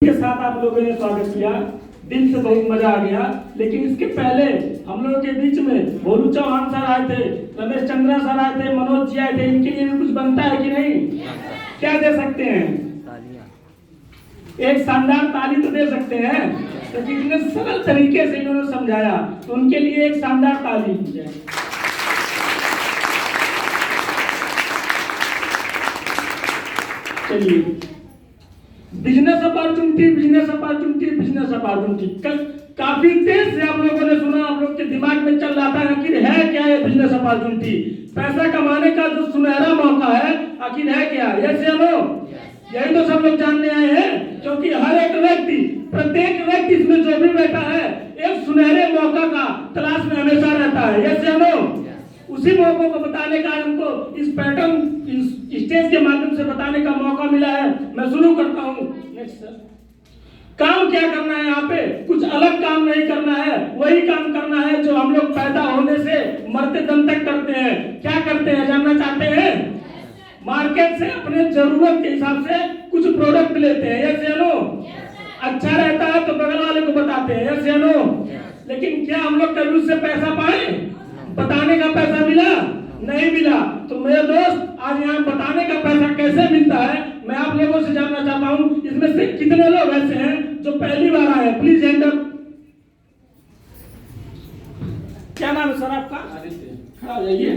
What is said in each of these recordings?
के साथ आप लोगों ने स्वागत किया, दिल से बहुत मजा आ गया। लेकिन इसके पहले हम लोगों के बीच में भोलू चौहान सर आए थे, रमेश चंद्रा सर आए थे, मनोज जी आए थे। इनके लिए भी कुछ बनता है कि नहीं? क्या दे सकते हैं? एक शानदार ताली तो दे सकते हैं, क्योंकि इतने सरल तरीके से इन्होंने समझाया, तो उनके लिए एक शानदार ताली। चलिए, बिजनेस अपॉर्चुनिटी काफी देर से आप लोगों ने सुना, आप लोग के दिमाग में चल रहा था आखिर है क्या ये बिजनेस अपॉर्चुनिटी, पैसा कमाने का जो सुनहरा मौका है, आखिर है क्या? यस या नो? यही तो सब लोग जानने आए हैं, क्योंकि हर एक व्यक्ति, प्रत्येक व्यक्ति इसमें जो भी बैठा है, एक सुनहरे मौका का तलाश में हमेशा रहता है। यस या नो? उसी मौकों को बताने का हमको इस पैटर्न, इस स्टेज के माध्यम से बताने का मौका मिला है। मैं शुरू करता हूँ। Next sir. काम क्या करना है? यहाँ पे कुछ अलग काम नहीं करना है, वही काम करना है जो हम लोग पैदा होने से मरते दम तक करते हैं। क्या करते हैं जानना चाहते हैं? मार्केट से अपने जरूरत के हिसाब से कुछ प्रोडक्ट लेते हैं। यस या नो? अच्छा रहता है तो बगल वाले को बताते हैं। यस या नो? लेकिन क्या हम लोग कभी उससे पैसा पाए? बताने का पैसा मिला? नहीं मिला। तो मेरे दोस्त, आज यहाँ बताने का पैसा कैसे मिलता है, मैं आप लोगों से जानना चाहता हूँ। इसमें से कितने लोग ऐसे हैं जो पहली बार आए? Please hand up. क्या नाम है सर आपका? खड़ा हो जाइए।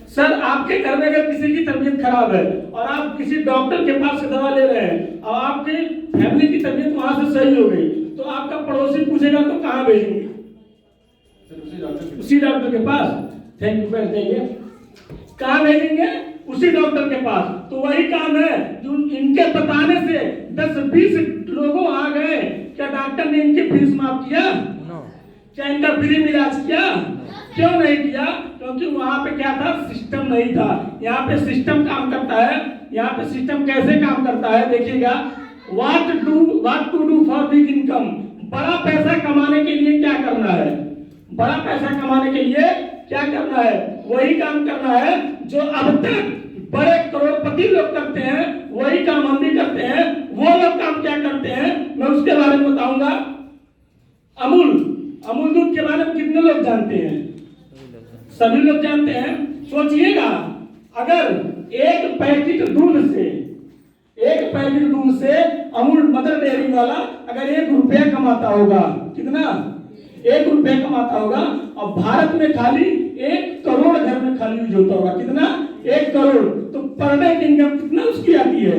सर, आपके घर में अगर किसी की तबीयत खराब है और आप किसी डॉक्टर के पास से दवा ले रहे हैं और आपकी फैमिली की तबीयत वहां से सही हो गई, तो आपका पड़ोसी पूछेगा तो कहाँ भेजेंगे? उसी डॉक्टर के पास। Thank you. बैठ जाइए। कहाँ भेजेंगे? उसी डॉक्टर के पास। तो वही काम है जो इनके बताने से 10-20 लोगों आ गए। क्या डॉक्टर ने इनकी फीस माफ किया? क्या इनका फ्री इलाज किया? क्यों नहीं किया? क्योंकि वहां पे क्या था? सिस्टम नहीं था। यहाँ पे सिस्टम काम करता है। यहाँ पे सिस्टम कैसे काम करता है देखिएगा। What to do for big income. बड़ा पैसा कमाने के लिए क्या करना है? बड़ा पैसा कमाने के लिए क्या करना है? वही काम करना है जो अब तक बड़े करोड़पति लोग करते हैं, वही काम हम भी करते हैं। वो लोग काम क्या करते हैं मैं उसके बारे में बताऊंगा। अमूल दूध के बारे में कितने लोग जानते हैं? सभी लोग जानते हैं। सोचिएगा, अगर एक पैकेट दूध से अमूल मदर डेयरी वाला अगर 1 रुपया कमाता होगा, कितना? 1 रुपया कमाता होगा, और भारत में खाली 1 करोड़ घर में खाली यूज होता होगा, कितना? 1 करोड़। तो पर डे की इनकम कितना उसकी आती है?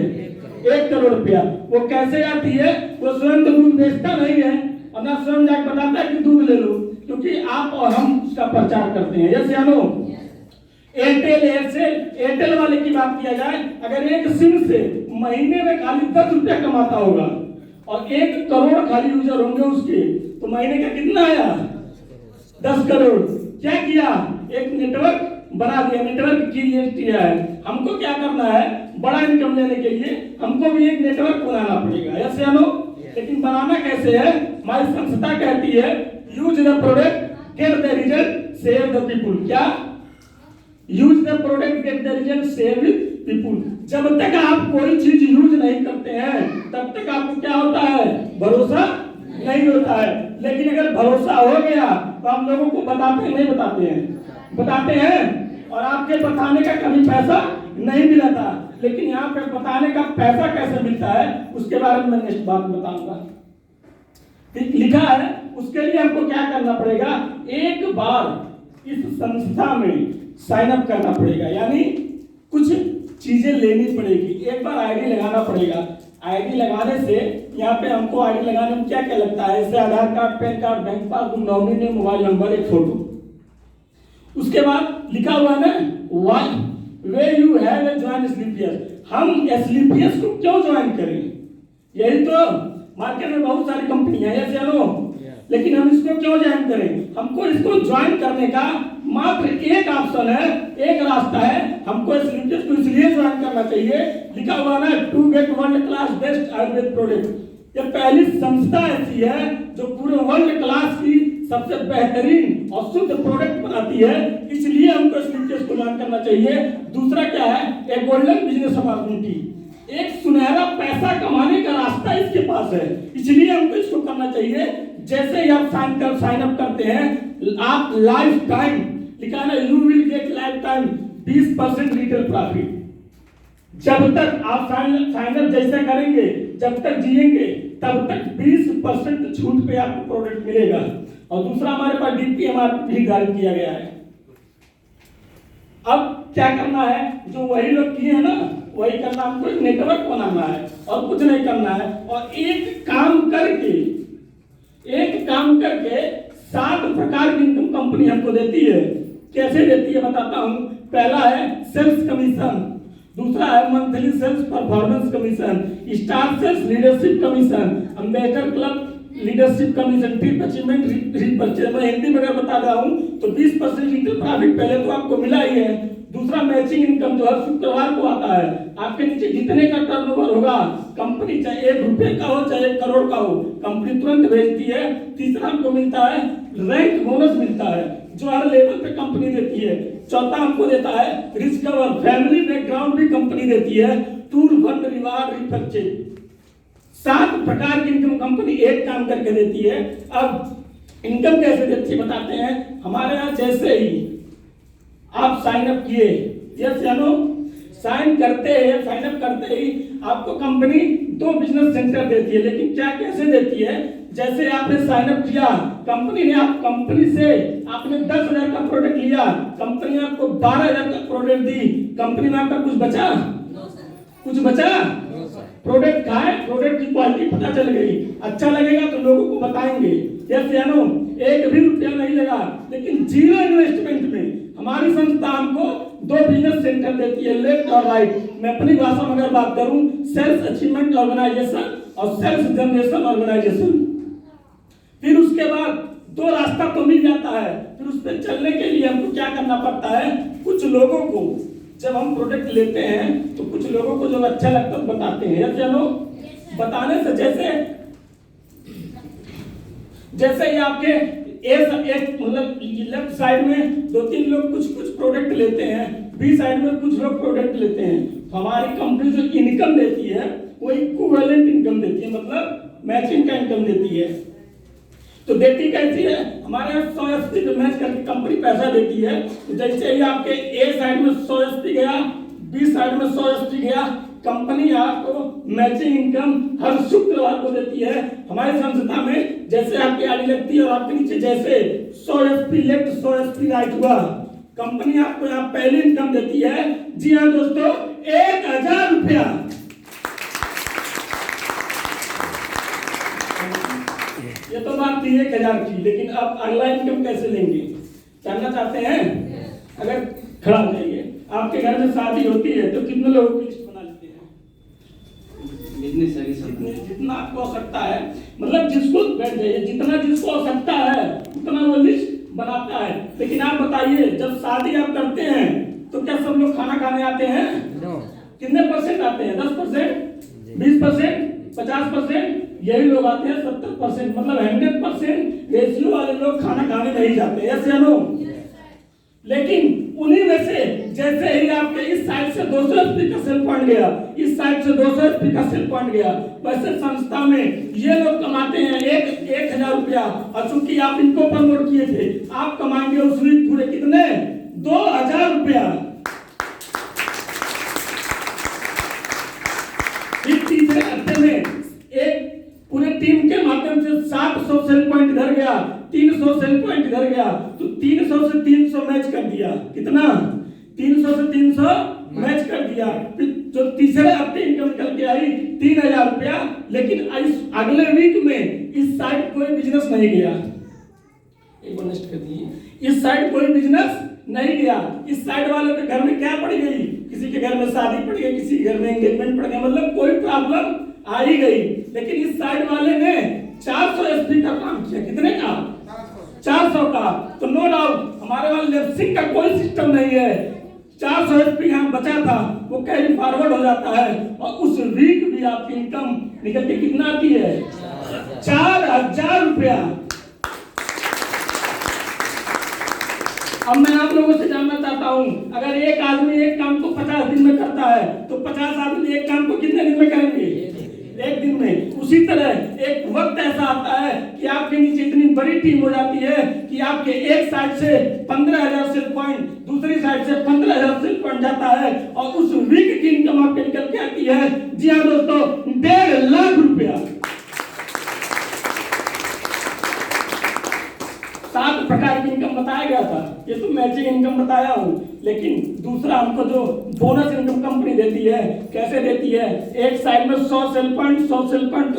1 करोड़ रुपया। वो कैसे आती है? वो स्वयं तो दूध बेचता नहीं है और ना स्वयं जाकर बताता है कि दूध ले लो, क्योंकि आप और हम उसका प्रचार करते हैं। यस या नो? एयरटेल वाले की बात किया जाए, अगर एक सिम से महीने में खाली 10 रुपया कमाता होगा और 1 करोड़ खाली यूजर होंगे उसके, तो महीने का कितना आया? 10 करोड़। क्या किया? एक नेटवर्क बना दिया, नेटवर्क क्रिएट किया है। हमको क्या करना है? बड़ा इनकम लेने के लिए हमको भी एक नेटवर्क बनाना पड़ेगा। यस या नो? लेकिन बनाना कैसे है? हमारी संस्था कहती है use the product get the result save the people. क्या? Use the product get the result save people. जब तक आप कोई चीज यूज नहीं करते हैं तब तक आपको क्या होता है? भरोसा नहीं होता है। लेकिन अगर भरोसा हो गया तो आप लोगों को बताते हैं नहीं बताते हैं? बताते हैं। और आपके बताने का कभी पैसा नहीं मिला था, लेकिन यहाँ पे बताने का पैसा कैसे मिलता है उसके बारे में मैं नेक्स्ट बात बताऊंगा। लिखा है, उसके लिए हमको क्या करना पड़ेगा? एक बार इस संस्था में साइन अप करना पड़ेगा, यानी कुछ चीजें लेनी पड़ेगी। एक बार आईडी लगाना पड़ेगा। आईडी लगाने से यहाँ पे हमको आईडी लगाने में क्या क्या लगता है? जैसे Aadhaar card, PAN card, bank passbook, nominee, mobile number, एक फोटो। उसके बाद लिखा हुआ है ना, वे यू हैव ज्वाइन स्लीपियस। हम स्लीपियस को क्यों ज्वाइन करें? यही तो मार्केट में बहुत सारी कंपनियां हैं, यस या नो? लेकिन हम इसको क्यों ज्वाइन करें? हमको इसको ज्वाइन करने का मात्र एक ऑप्शन है, एक रास्ता है। हमको स्लीपियस को इसलिए ज्वाइन करना चाहिए, लिखा हुआ ना, to get world class best Ayurveda product. ये पहली संस्था ऐसी है जो पूरे वर्ल्ड क्लास की सबसे बेहतरीन और शुद्ध प्रोडक्ट बनाती है, इसलिए हमको स्लीपियस को ज्वाइन करना चाहिए। दूसरा क्या है? एक गोल्डन बिजनेस अपॉर्चुनिटी। एक सुनहरा पैसा कमाने का रास्ता इसके पास है, इसलिए हमको इसको करना चाहिए। जैसे ही आप साइन अप करते हैं, आप लाइफ टाइम लिखा है ना, you will get life time 20% retail profit. जब तक आप साइन अप जैसा करेंगे, जब तक जिएंगे, तब तक 20% छूट पे आपको प्रोडक्ट मिलेगा। और दूसरा हमारे पास डीपीएमआर भी निर्धारित किया गया है। अब क्या करना है, जो वही लोग किए हैं ना, वही करना, हमको एक नेटवर्क बनाना है और कुछ नहीं करना है। और एक काम करके 7 प्रकार की इनकम कंपनी हमको देती है। कैसे देती है बताता हूं। पहला है सेल्स कमीशन, दूसरा है monthly sales performance commission, star sales leadership commission, ambassador club leadership commission, trip achievement repurchase. मैं हिंदी में अगर बता रहा हूं तो 20% रिटेल प्रॉफिट पहले तो आपको मिला ही है। दूसरा मैचिंग इनकम जो है शुक्रवार को आता है। आपके नीचे जितने का टर्नओवर होगा, कंपनी चाहे 1 रुपए का हो चाहे 1 करोड़ का हो, कंपनी तुरंत भेजती है। तीसरा हमको मिलता है रैंक बोनस मिलता है, जो हर लेवल पे कंपनी देती है। चौथा हमको देता है रिस्क कवर, फैमिली बैकग्राउंड भी कंपनी देती है, टूर फंड, रिवार्ड, रीपर्चेज। 7 प्रकार की इनकम कंपनी एक काम करके देती है। अब इनकम कैसे देती है बताते हैं। हमारे यहाँ जैसे ही आप साइन अप किए, यस या नो, साइन अप करते ही आपको कंपनी 2 बिजनेस सेंटर देती है। लेकिन क्या कैसे देती है, जैसे आपने साइन अप किया, कंपनी से आपने 10,000 का प्रोडक्ट लिया, कंपनी आपको 12,000 का प्रोडक्ट दी, कंपनी में आपका कुछ बचा? कुछ बचा? प्रोडक्ट का है, प्रोडक्ट की क्वालिटी पता चल गई, अच्छा लगेगा तो लोगों को बताएंगे, यस या नो। 1 भी रुपया नहीं लगा, लेकिन 0 इन्वेस्टमेंट में हमारी संस्था हमको 2 बिजनेस सेंटर देती है, लेफ्ट और राइट। मैं अपनी भाषा में अगर बात करूं, सेल्स अचीवमेंट ऑर्गेनाइजेशन और सेल्स जनरेशन ऑर्गेनाइजेशन। फिर उसके बाद 2 रास्ता तो मिल जाता है। फिर उस पर चलने के लिए हमको क्या करना पड़ता है, कुछ लोगों को जब हम प्रोडक्ट लेते हैं तो कुछ लोगों को जो अच्छा लगता है बताते हैं, यस या नो। बताने से जैसे ही आपके एक मतलब लेफ्ट साइड में 2-3 लोग कुछ प्रोडक्ट लेते हैं, बी साइड में कुछ लोग प्रोडक्ट लेते हैं, तो हमारी कंपनी जो इनकम देती है वो इक्विवेलेंट इनकम देती है, मतलब मैचिंग का इनकम देती है। तो देती कैसी है, हमारे यहाँ 100 एसपी पे मैच करके कंपनी पैसा देती है। तो जैसे ही आपके ए साइड में 100 एसपी गया, बी साइड में 100 एसपी गया, कंपनी आपको मैचिंग इनकम हर शुक्रवार को देती है। हमारी संस्था में जैसे आपकी आईडी लगती है और आपके नीचे जैसे 100 एसपी लेफ्ट 100 एसपी राइट हुआ, कंपनी आपको यहाँ पहली इनकम देती है। जी हाँ दोस्तों, 1,000 रुपया। ये तो बात थी 1,000 की, लेकिन अब अगला इनकम कैसे लेंगे जानना चाहते हैं? अगर खड़ा हो जाइए, आपके घर में शादी होती है तो कितने लोगों की लिस्ट बना लेते हैं? जितना आपको आवश्यकता है, मतलब जिसको बैठ जाइए, जितना जिसको आवश्यकता है उतना वो लिस्ट बनाता है। लेकिन आप बताइए, जब शादी आप करते हैं तो क्या सब लोग खाना खाने आते हैं? कितने परसेंट आते हैं? 10%, 20%, 50%? यही लोग आते हैं 70%, मतलब 100% रेशियो वाले लोग खाना खाने नहीं जाते, यस या नो। लेकिन उन्हीं में से जैसे ही आपके इस साइड से 200 एसपी का सेल पॉइंट गया, इस साइड से 200 एसपी का सेल पॉइंट गया, वैसे संस्था में ये लोग कमाते हैं 1,000 रुपया। और चूंकि आप इनको प्रमोट किए थे, आप कमाएंगे उस वीक पूरे कितने? 2,000 रुपया। इस तीसरे हफ्ते में एक पूरे टीम के माध्यम से 700 सेल पॉइंट इधर गया, 300 सेल पॉइंट इधर गया, तो 300 से 300 मैच कर दिया। कितना? 300 से 300 मैच कर दिया। फिर जो तीसरे हफ्ते इनकम निकल के आई 3,000 रुपया। लेकिन इस अगले वीक में इस साइड कोई बिजनेस नहीं गया, एक बार नेक्स्ट कर दीजिए। इस साइड कोई बिजनेस नहीं गया। इस साइड वाले के घर में क्या पड़ गई? किसी के घर में शादी पड़ गई, किसी के घर में एंगेजमेंट पड़ गया, मतलब कोई प्रॉब्लम आ ही गई। लेकिन इस साइड वाले ने 400 एसपी का काम किया। कितने का? 400 का। तो नो डाउट हमारे वाले लेफ्सिंग का कोई सिस्टम नहीं है। 400 एसपी यहाँ बचा था, वो कैरी फॉरवर्ड हो जाता है और उस वीक भी आपकी इनकम निकल के कितना आती है? 4,000 रुपया। अब मैं आपको लोगों से जानना चाहता हूं, अगर एक आदमी एक काम को 50 दिन में करता है तो 50 आदमी एक काम को कितने दिन में करेंगे? एक दिन में। उसी तरह एक वक्त ऐसा आता है कि आपके नीचे इतनी बड़ी टीम हो जाती है कि आपके एक साइड से 15,000 सेल पॉइंट, दूसरी साइड से 15,000 सेल पॉइंट जाता है और उस वीक की इनकम आपके निकल के आती है। जी हाँ दोस्तों, 1.5 लाख रुपया। 7 प्रकार की इनकम बताया गया था, ये तो मैचिंग इनकम बताया हूं, लेकिन दूसरा हमको जो बोनस इनकम कंपनी देती है, कैसे देती है? एक साइड में 100 सेल पॉइंट तो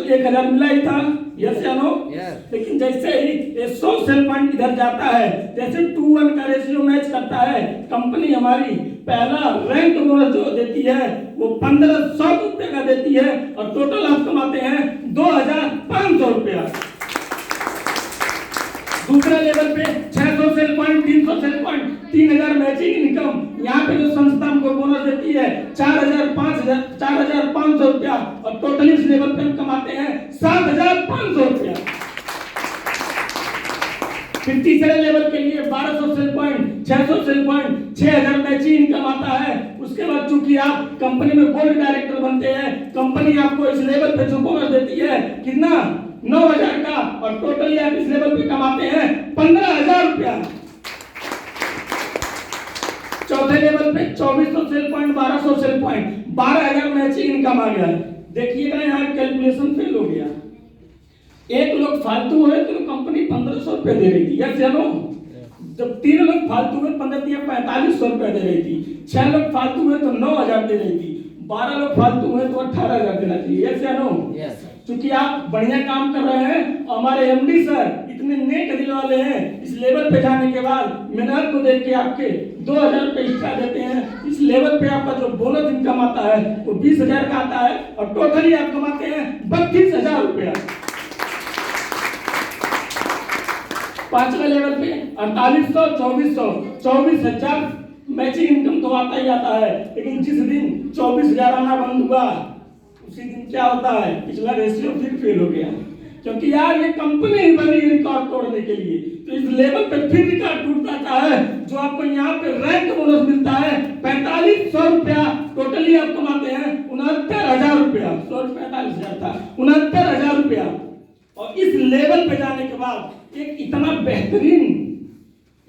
1,000 मिला ही था, यस या नो? लेकिन जैसे ही ये 100 सेल पॉइंट इधर जाता है, जैसे 2:1 का रेशियो मैच करता है, कंपनी हमारी पहला रैंक बोनस जो देती है वो 1,500 रुपए का देती है और टोटल आप कमाते हैं 2,500 रुपया। दूसरे लेवल पे 600 cell point, 300 cell point, 3,000 matching income. यहाँ पे जो संस्था हमको बोनस देती है 4,500 रुपया और टोटल इस लेवल पे हम कमाते हैं 7,500 रुपया। फिर तीसरे लेवल के लिए 1,200 sale point, 600 cell point, 6,000 matching income आता है। उसके बाद चूंकि आप कंपनी में बोर्ड डायरेक्टर बनते हैं, कंपनी आपको इस लेवल पे जो बोनस देती है कितना? 9,000 का और टोटली आप इस लेवल पे कमाते हैं 15,000 रुपया। चौथे लेवल पे 2,400 sale point, 1,200 sale point, 12,000 matching income आ गया। देखिएगा यहाँ कैलकुलेशन फेल हो गया। एक लोग फालतू हुए तो कंपनी 1,500 रुपए दे रही थी, यस या नो? जब 3 लोग फालतू हुए 4,500 रुपए दे रही थी, 6 लोग फालतू हुए तो 9,000 दे रही थी, 12 लोग फालतू हुए तो 18,000 देना चाहिए, यस या नो? क्योंकि आप बढ़िया काम कर रहे हैं और हमारे एमडी सर इतने नेक दिल वाले हैं, इस लेवल पे जाने के बाद मेहनत को देख के आपके 2,000 रुपए एक्स्ट्रा देते हैं। इस लेवल पे आपका जो बोनस इनकम आता है वो 20,000 का आता है और टोटली आप कमाते हैं 32,000 रुपया। पांचवें लेवल पे 4,800, 2,400, 24,000 मैचिंग इनकम तो आता ही आता है, लेकिन जिस दिन 24,000 आना बंद हुआ उसी दिन क्या होता है? पिछला रेशियो फिर फेल हो गया, क्योंकि यार ये कंपनी ही बनी रिकॉर्ड तोड़ने के लिए। तो इस लेवल पे फिर रिकॉर्ड टूट जाता है। जो आपको यहाँ पे रैंक बोनस मिलता है 4,500 रुपया, टोटली आप कमाते हैं 69,000 रुपया। 45,000 था, 69,000 रुपया। और इस लेवल पे जाने के बाद एक इतना बेहतरीन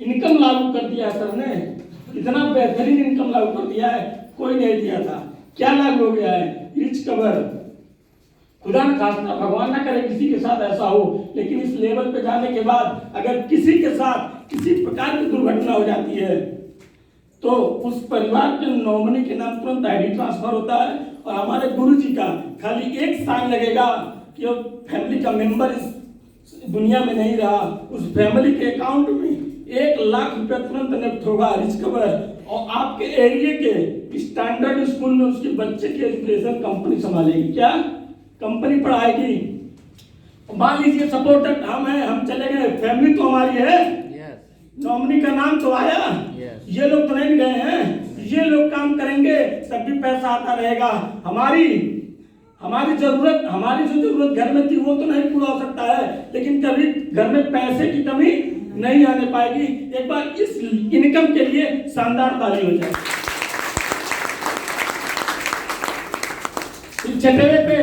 इनकम लागू कर दिया सर ने, इतना बेहतरीन इनकम लागू कर दिया है, कोई नहीं दिया था। क्या लागू हो गया है? Rich cover. खुदा न खास्ता, भगवान ना करे किसी के साथ ऐसा हो, लेकिन इस लेवल पे जाने के बाद अगर किसी के साथ किसी प्रकार की दुर्घटना हो जाती है तो उस परिवार के नॉमिनी के नाम तुरंत आईडी ट्रांसफर होता है और हमारे गुरुजी का खाली एक साइन लगेगा कि वो फैमिली का मेंबर इस दुनिया में नहीं रहा, उस फैमिली के अकाउंट में 1 लाख रुपया तुरंत नेफ्ट होगा रिच कवर। और आपके एरिया के स्टैंडर्ड स्कूल में उसके बच्चे की एजुकेशन कंपनी संभालेगी। क्या? कंपनी पढ़ाएगी। मान लीजिए सपोर्टर हम हैं, हम चले गए, फैमिली तो हमारी है, नॉमिनी का नाम तो आया, ये लोग तो नहीं गए हैं, ये लोग काम करेंगे तब भी पैसा आता रहेगा। हमारी जो जरूरत घर में थी वो तो नहीं पूरा हो सकता है, लेकिन कभी घर में पैसे की कमी नहीं आने पाएगी। एक बार इस इनकम के लिए शानदार ताली हो जाए। छठवें पे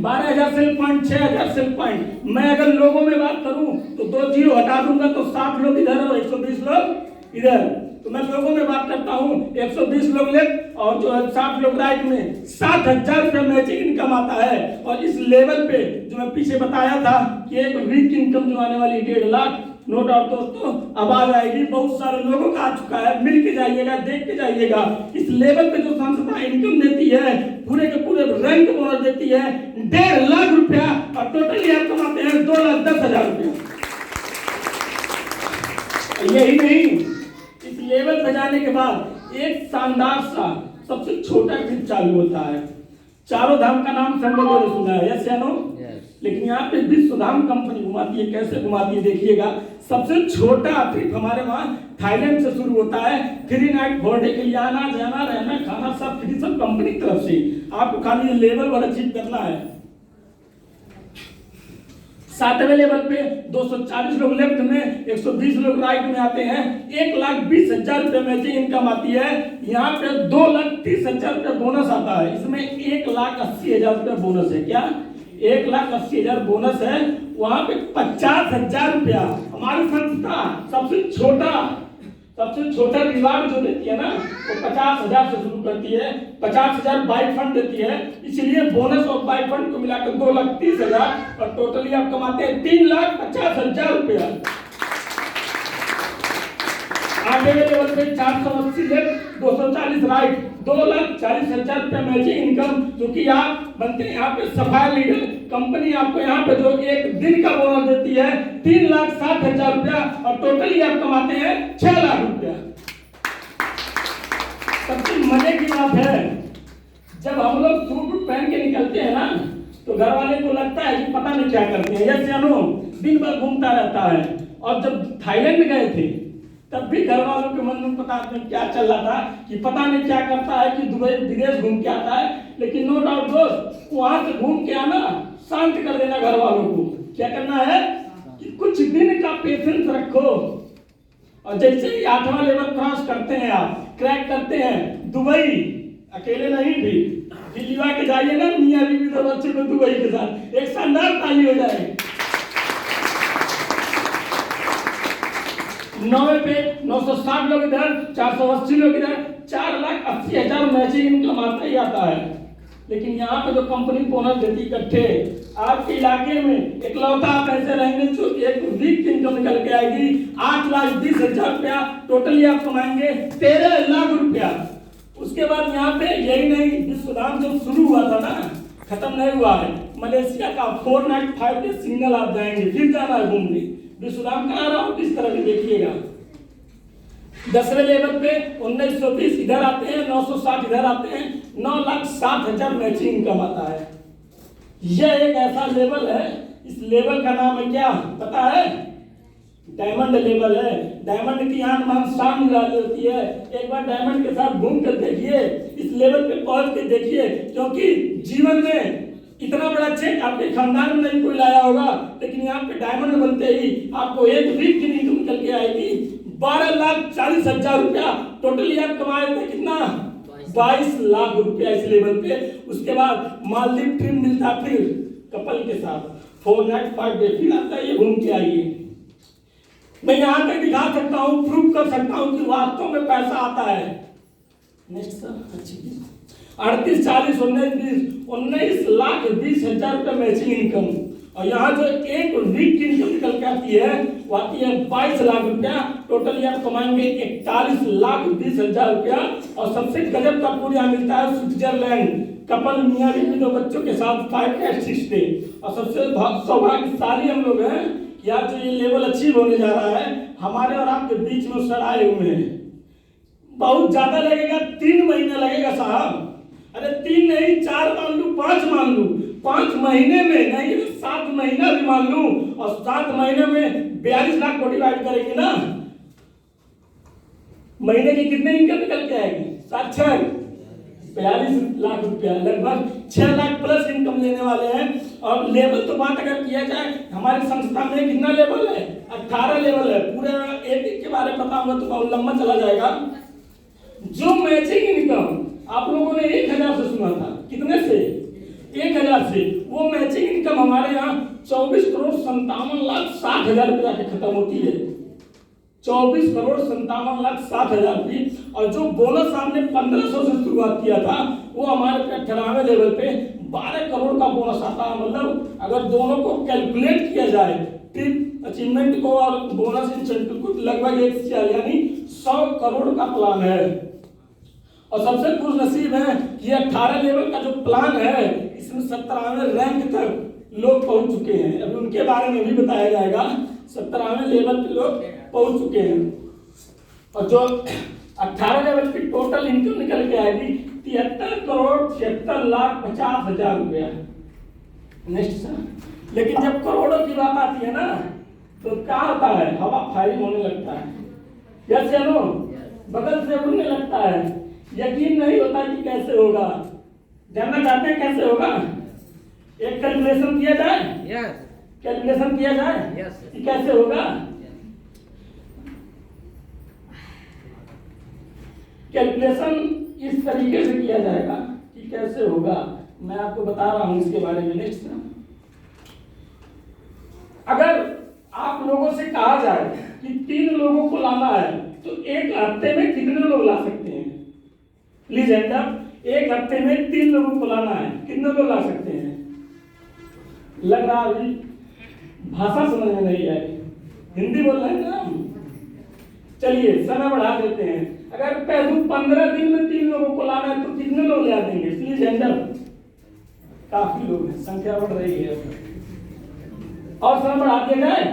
12,000 सेल पॉइंट, 6,000 सेल पॉइंट। मैं अगर लोगों में बात करूं तो 2 जीरो हटा दूंगा तो 60 लोग इधर और 120 लोग इधर। तो मैं लोगों में बात करता हूं, 120 लोग लेफ्ट और जो 60 लोग राइट में। 7,000 रुपये मैचिंग इनकम आता है। और इस लेवल पे जो मैं पीछे बताया था कि एक वीक इनकम जो आने वाली 1.5 लाख, नो डाउट दोस्तों आवाज आएगी, बहुत सारे लोगों का आ चुका है। मिल के जाइएगा, देख के जाइएगा। इस लेवल पे जो संस्था इनकम देती है, पूरे के पूरे रैंक बोनस देती है 1.5 लाख रुपया और टोटली आप कमाते हैं 2,10,000 रुपया। यही नहीं, इस लेवल पे जाने के बाद एक शानदार सा सबसे छोटा ट्रिप चालू होता है। चारों धाम का नाम सब लोगों ने सुना है, यस या नो? लेकिन यहाँ पे विश्वधाम कंपनी घुमाती है। कैसे घुमाती है देखिएगा। सबसे छोटा ट्रिप हमारे वहाँ थाईलैंड से शुरू होता है। 3 नाइट 4 डे के लिए आना जाना रहना खाना सब फ्री, सब कंपनी की तरफ से। आपको खाली लेवल वाला चीज करना है। सातवें लेवल पे 240 लोग लेफ्ट में, 120 लोग राइट में आते हैं। 1,20,000 रुपये मैचिंग इनकम आती है। यहाँ पे 2,30,000 रुपये बोनस आता है। इसमें 1,80,000 रुपये बोनस है। क्या 1,80,000 बोनस है? वहां पे 50,000 रुपया हमारी संस्था सबसे छोटा रिवार्ड जो देती है ना, वो 50,000 से शुरू करती है। 50,000 बाइक फंड देती है, इसलिए बोनस और बाइक फंड को मिलाकर 2,30,000 और टोटली आप कमाते हैं 3,50,000 रुपया। आगे लेवल पे 480 लेफ्ट, 240 राइट, 2,40,000 रुपया मैचिंग इनकम, जो कि आप बनते हैं यहाँ पे सफाई लीडर। कंपनी आपको यहाँ पे जो एक दिन का बोनस देती है 3,60,000 रुपया और टोटली आप कमाते हैं 6 लाख रुपया। सबसे मजे की बात है, जब हम लोग सूट पहन के निकलते हैं ना, तो घर वाले को लगता है कि पता नहीं क्या करते हैं, जैसे अनु दिन भर घूमता रहता है। और जब थाईलैंड गए थे तब भी घर वालों के मन में पता नहीं क्या चल रहा था कि पता नहीं क्या करता है, कि दुबई विदेश घूम के आता है। लेकिन नो डाउट दोस्त, वहां से घूम के आना, शांत कर देना घर वालों को। क्या करना है कि कुछ दिन का पेशेंस रखो, और जैसे ही 8वां लेवल क्रॉस करते हैं, आप क्रैक करते हैं, दुबई अकेले नहीं भी दिल्ली के जाइए ना, मियां बीवी दो बच्चे को दुबई के साथ, एक शानदार ताली हो जाए। 9वें पे 960 लोग इधर, 480 लोग इधर, 4,80,000 मैचिंग इनकम आता ही आता है। लेकिन यहाँ पे जो कंपनी बोनस देती इकट्ठे, आपके इलाके में इकलौता आप ऐसे रहेंगे जो एक वीक इनकम निकल के आएगी 8,20,000 रुपया। टोटली आप कमाएंगे 13 लाख रुपया। उसके बाद यहाँ पे यही नहीं, विश्वधाम जब शुरू हुआ था ना, खत्म नहीं हुआ है। मलेशिया का 4 नाइट 5 डे सिंगल आप जाएंगे, फिर जाना है घूमने। विश्वधाम करा रहा हूँ, किस तरह से देखिएगा। 10वें लेवल पे 1920 इधर आते हैं, 960 इधर आते हैं, 9,60,000 मैचिंग इनकम आता है। यह एक ऐसा लेवल है, इस लेवल का नाम है क्या पता है? डायमंड लेवल है। डायमंड की आन मान शान निराली होती है। एक बार डायमंड के साथ घूम कर देखिए, इस लेवल पे पहुंच के देखिए, क्योंकि जीवन में इतना बड़ा चेक आपके खानदान में नहीं कोई लाया होगा, लेकिन यहाँ पे डायमंड बनते ही आपको एक वीक की इनकम निकल के आएगी 12,40,000 रुपया। टोटली आप कमाए थे कितना? 22 लाख रुपया इस लेवल पे। उसके बाद मालदीव ट्रिप मिलता, फिर कपल के साथ 4 नाइट 5 डे, फिर आता है, ये घूम के आइए। मैं यहाँ तक दिखा सकता हूँ, प्रूव कर सकता हूँ कि वास्तव में पैसा आता है। नेक्स्ट सर, अच्छी 38, 40, 19,20,000 रुपये मैचिंग इनकम। और यहाँ जो एक वीक की इनकम निकल के आती है, वो आती है 22 लाख रुपया। टोटली आप कमाएंगे 41,20,000 रुपया। और सबसे गजब का पूरा मिलता है स्विट्जरलैंड, कपल मियां बीवी दो बच्चों के साथ 5 या 6 डे। और सबसे सौभाग्यशाली हम लोग हैं, या जो ये लेवल अचीव होने जा रहा है, हमारे और आपके बीच में सर आए हुए हैं। बहुत ज्यादा लगेगा, 3 महीने लगेगा साहब। अरे 3 नहीं, 4 मान लू, 5 मान लू, 5 महीने में नहीं, 7 महीना भी मान लू, और 7 महीने में 42 लाख को डिवाइड करेंगे ना, महीने की कितने इनकम निकल के आएगी? 7-6 42 लाख रुपया, लगभग 6 लाख प्लस इनकम लेने वाले हैं। और लेवल तो बात अगर किया जाए, हमारी संस्था में कितना लेवल है? 18 लेवल है। पूरे एक के बारे में बताऊंगा तो बहुत लंबा चला जाएगा। जो मैचिंग इनकम आप लोगों ने 1,000 से सुना था, कितने से? 1,000 से। वो मैचिंग इनकम हमारे यहाँ 24,57,60,000 रुपया के खत्म होती है। 24,57,60,000 की। और जो बोनस आपने 1,500 से शुरुआत किया था, वो हमारे पे 18वें लेवल पे 12 करोड़ का बोनस आता है। मतलब अगर दोनों को कैलकुलेट किया जाए, ट्रिप अचीवमेंट को और बोनस इंसेंटिव को, लगभग 1 यानी 100 करोड़ का प्लान है। और सबसे खुश नसीब है कि 18 लेवल का जो प्लान है, इसमें 17वें रैंक तक लोग पहुंच चुके हैं। अभी उनके बारे में भी बताया जाएगा। 17वें लेवल पे लोग पहुंच चुके हैं। और जो 18 लेवल की टोटल इनकम निकल के आएगी 73,76,50,000 रुपया। Next sir. लेकिन जब करोड़ों की बात आती है ना, तो क्या होता है? हवा फायरिंग होने लगता है, जैसे बगल से उड़ने लगता है। यकीन नहीं होता कि कैसे होगा। जानना चाहते हैं कैसे होगा? एक कैलकुलेशन किया जाए। कैलकुलेशन किया जाए? यस कि कैसे होगा? कैलकुलेशन इस तरीके से किया जाएगा कि कैसे होगा, मैं आपको बता रहा हूं इसके बारे में। नेक्स्ट, अगर आप लोगों से कहा जाए कि 3 लोगों को लाना है तो एक हफ्ते में कितने लोग ला सकते हैं? Please hand up. एक हफ्ते में 3 लोगों को लाना है, कितने लोग ला सकते हैं? लग रहा अभी भाषा समझ में नहीं आई, हिंदी बोल रहे हैं ना। चलिए समय बढ़ा देते हैं। अगर कह दूं 15 दिन में 3 लोगों को लाना है तो कितने लोग ला देंगे? Please hand up. काफी लोग हैं, संख्या बढ़ रही है। और समय बढ़ा दिया जाए।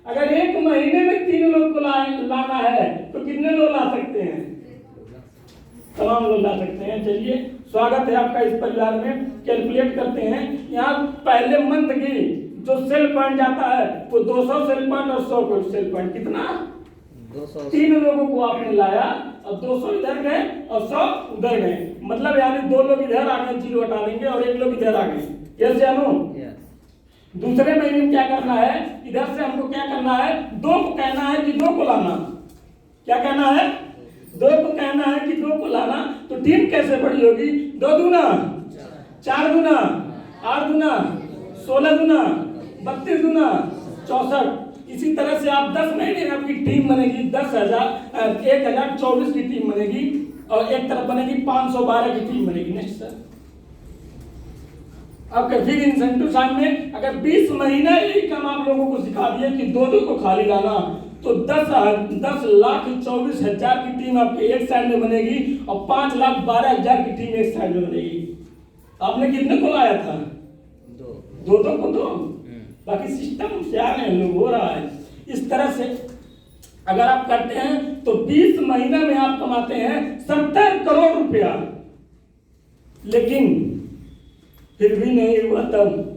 अगर 1 महीने में 3 लोग को लाना है तो कितने लोग ला सकते हैं? तमाम लोग ला सकते हैं। चलिए, स्वागत है आपका इस परिवार में। कैलकुलेट करते हैं। यहाँ पहले मंथ की जो सेल पॉइंट जाता है वो 200 सेल पॉइंट और 100 सेल पॉइंट। कितना? 200। 3 लोगों को आपने लाया और 200 इधर गए और 100 उधर गए, मतलब यानी 2 लोग इधर आ गए, 0 हटा देंगे, और 1 लोग इधर आ गए। यस जानू? दूसरे महीने में क्या करना है? इधर से हमको क्या करना है? 2 को कहना है कि 2 को लाना। क्या कहना है? 2 को कहना है कि 2 को लाना। तो टीम कैसे बड़ी होगी? 2 दूना 4 दूना 8 दूना 16 दूना 32 दूना 64। इसी तरह से आप 10 महीने में आपकी टीम बनेगी 1024 की टीम बनेगी, और एक तरफ बनेगी 512 की टीम बनेगी। Next sir. अब फिर इंसेंटिव साइड में अगर 20 महीना यही काम आप लोगों को सिखा दिए कि 2 को खाली लाना, तो 10,24,000 की टीम आपके एक साइड में बनेगी और 5,12,000 की टीम एक साइड में बनेगी। आपने कितने को लाया था? 2 को 2। बाकी सिस्टम से आ रहे हैं लोग, हो रहा है इस तरह से। अगर आप करते हैं तो 20 महीना में आप कमाते हैं 70 करोड़ रुपया। लेकिन फिर भी नहीं हुआ तब,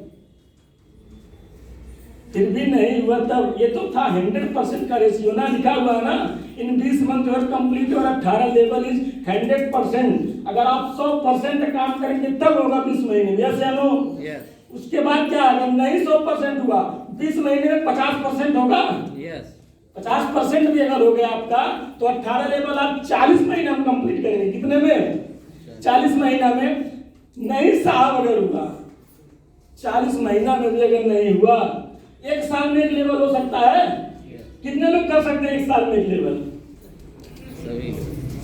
ये तो था 100% का रेशियो ना, लिखा हुआ है ना, इन 20 मंथ योर कंप्लीट और 18 लेवल इज 100%। अगर आप 100% काम करेंगे तब होगा 20 महीने में। यस या नो? उसके बाद क्या? अगर नहीं 100% हुआ, 20 महीने में 50% होगा। 50% भी अगर हो गया आपका तो 18 लेवल आप 40 महीना में कंप्लीट करेंगे। कितने में? 40 महीना में। नहीं साहब, अगर हुआ 40 महीना में भी अगर नहीं हुआ, 1 साल में 1 लेवल हो सकता है। कितने लोग कर सकते हैं 1 साल में 1 लेवल?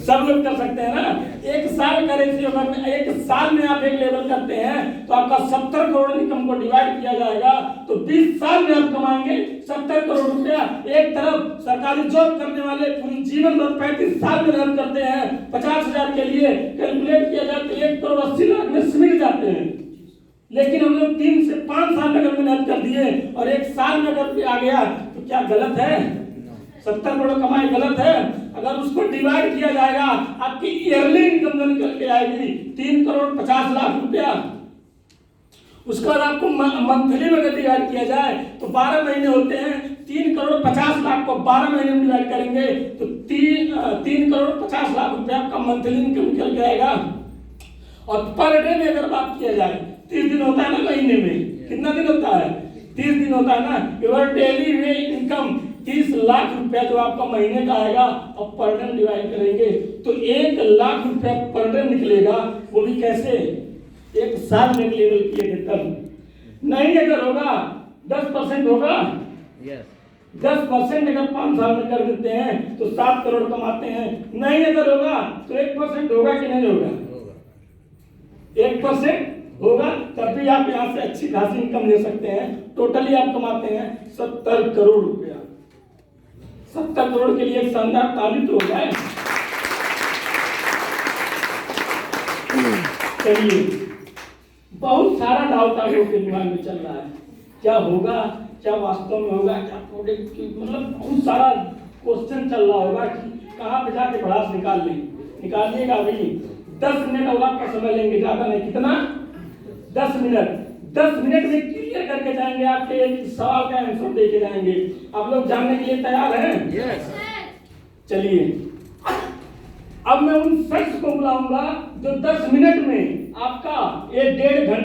सब लोग कर सकते हैं ना। 1 साल का रेशियो, अगर 1 साल में आप 1 लेवल करते हैं तो आपका 70 करोड़ इनकम को डिवाइड किया जाएगा, तो 20 साल में आप कमाएंगे 70 करोड़ रुपया। एक तरफ सरकारी जॉब करने वाले पूरी जीवन भर 35 साल में रन करते हैं 50,000 के लिए, कैलकुलेट किया जाए तो 1,80,00,000 में सिमट जाते हैं। लेकिन हम लोग 3 से 5 साल अगर मेहनत कर दिए और 1 साल में अगर आ गया तो क्या गलत है? 70 करोड़ कमाई गलत है? अगर उसको डिवाइड किया जाएगा, आपकी ईयरली इनकम जो निकल के आएगी 3,50,00,000 रुपया। उसके बाद आपको मंथली में अगर डिवाइड किया जाए तो 12 महीने होते हैं। 3,50,00,000 को 12 महीने में डिवाइड करेंगे तो 3,50,00,000 रुपया आपका मंथली इनकम निकल के आएगा। और पर डे में अगर बात किया जाए, 30 दिन होता है ना महीने में, कितना दिन होता है? 30 दिन होता है ना। Your daily way income 30 lakh रुपया जो आपका महीने का आएगा, और पर डे डिवाइड करेंगे तो 1 लाख रुपया पर डे निकलेगा। वो भी कैसे? 1 साल में लेवल किए थे तब। नहीं अगर होगा 10% होगा। 10% अगर 5 साल में कर देते हैं तो 7 करोड़ कमाते हैं। नहीं अगर होगा तो 1% होगा कि नहीं होगा? 1% होगा, तब भी आप यहाँ से अच्छी खासी इनकम ले सकते हैं। टोटली आप कमाते हैं 70 करोड़ रुपया। 70 करोड़ के लिए एक शानदार ताली तो हो जाए। चलिए, बहुत सारा डाउट आप लोगों के दिमाग में चल रहा है, क्या होगा, क्या वास्तव में होगा, क्या प्रोडक्ट की, मतलब बहुत सारा क्वेश्चन चल रहा होगा कि कहाँ पे जाके भड़ास निकालिएगा भाई। 10 मिनट और आपका समय लेंगे, ज्यादा नहीं। कितना? 10 मिनट। 10 मिनट में क्लियर करके जाएंगे, आपके एक सवाल का आंसर देके जाएंगे। आप लोग जानने के लिए तैयार हैं? चलिए, अब मैं उन शख्स को बुलाऊंगा जो 10 मिनट में आपका 1 डेढ़ घंटे